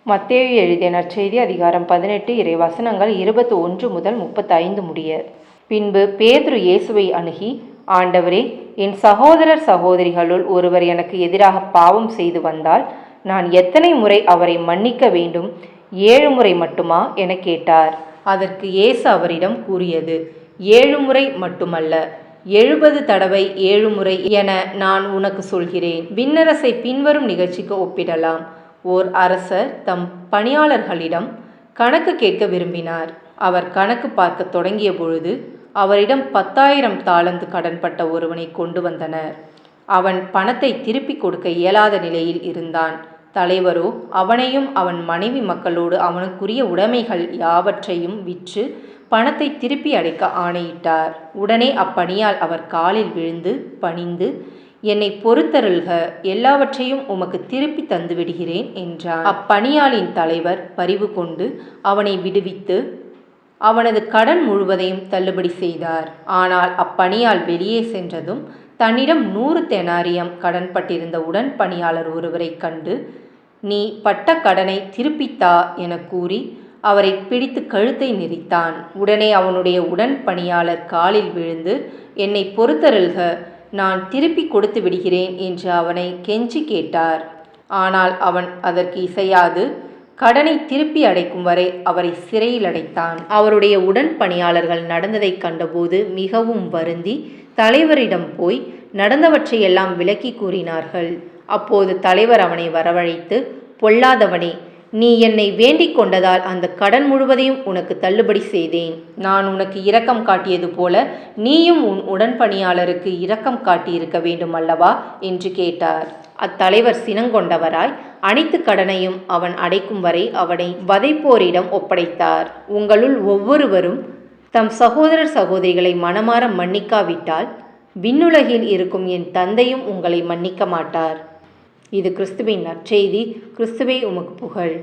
மத்தேயு எழுதிய நற்செய்தி அதிகாரம் 18 இறைவசனங்கள் 21 முதல் 35 முடிய. பின்பு பேதுரு இயேசுவை அணுகி, ஆண்டவரே, என் சகோதரர் சகோதரிகளுள் ஒருவர் எனக்கு எதிராக பாவம் செய்து வந்தால் நான் எத்தனை முறை அவரை மன்னிக்க வேண்டும்? 7 முறை மட்டுமா என கேட்டார். அதற்கு இயேசு அவரிடம் கூறியது, 7 முறை மட்டுமல்ல, 70 தடவை 7 முறை என நான் உனக்கு சொல்கிறேன். விண்ணரசை பின்வரும் நிகழ்ச்சிக்கு ஒப்பிடலாம். ஓர் அரசர் தம் பணியாளர்களிடம் கணக்கு கேட்க விரும்பினார். அவர் கணக்கு பார்க்க தொடங்கிய பொழுது அவரிடம் 10,000 தாலந்து கடன்பட்ட ஒருவனை கொண்டு வந்தனர். அவன் பணத்தை திருப்பி கொடுக்க இயலாத நிலையில் இருந்தான். தலைவரோ அவனையும் அவன் மனைவி மக்களோடு அவனுக்குரிய உடைமைகள் யாவற்றையும் விற்று பணத்தை திருப்பி அடைக்க ஆணையிட்டார். உடனே அப்பணியால் அவர் காலில் விழுந்து பணிந்து, என்னை பொறுத்தருள்க, எல்லாவற்றையும் உமக்கு திருப்பி தந்துவிடுகிறேன் என்றார். அப்பணியாளின் தலைவர் பரிவு கொண்டு அவனை விடுவித்து அவனது கடன் முழுவதையும் தள்ளுபடி செய்தார். ஆனால் அப்பணியால் வெளியே சென்றதும் தன்னிடம் 100 தெனாரியம் கடன்பட்டிருந்த உடன் பணியாளர் ஒருவரை கண்டு, நீ பட்ட கடனை திருப்பித்தா என கூறி அவரை பிடித்து கழுத்தை நெரித்தான். உடனே அவனுடைய உடன் பணியாளர் காலில் விழுந்து, என்னை பொறுத்தருள்க, நான் திருப்பி கொடுத்து விடுகிறேன் என்று அவனை கெஞ்சி கேட்டார். ஆனால் அவன் அதற்கு இசையாது கடனை திருப்பி அடைக்கும் வரை அவரை சிறையில் அடைத்தான். அவருடைய உடன் பணியாளர்கள் நடந்ததை கண்டபோது மிகவும் வருந்தி தலைவரிடம் போய் நடந்தவற்றையெல்லாம் விளக்கி கூறினார்கள். அப்போது தலைவர் அவனை வரவழைத்து, பொல்லாதவனே, நீ என்னை வேண்டிக் கொண்டதால் அந்த கடன் முழுவதையும் உனக்கு தள்ளுபடி செய்தேன். நான் உனக்கு இரக்கம் காட்டியது போல நீயும் உன் உடன்பணியாளருக்கு இரக்கம் காட்டியிருக்க வேண்டும் அல்லவா என்று கேட்டார். அத்தலைவர் சினங்கொண்டவராய் அனைத்து கடனையும் அவன் அடைக்கும் வரை அவனை வதைப்போரிடம் ஒப்படைத்தார். உங்களுள் ஒவ்வொருவரும் தம் சகோதரர் சகோதரிகளை மனமாற மன்னிக்காவிட்டால் விண்ணுலகில் இருக்கும் என் தந்தையும் உங்களை மன்னிக்க மாட்டார். இது கிறிஸ்துவின் நற்செய்தி. கிறிஸ்துவே உமக்கு புகழ்.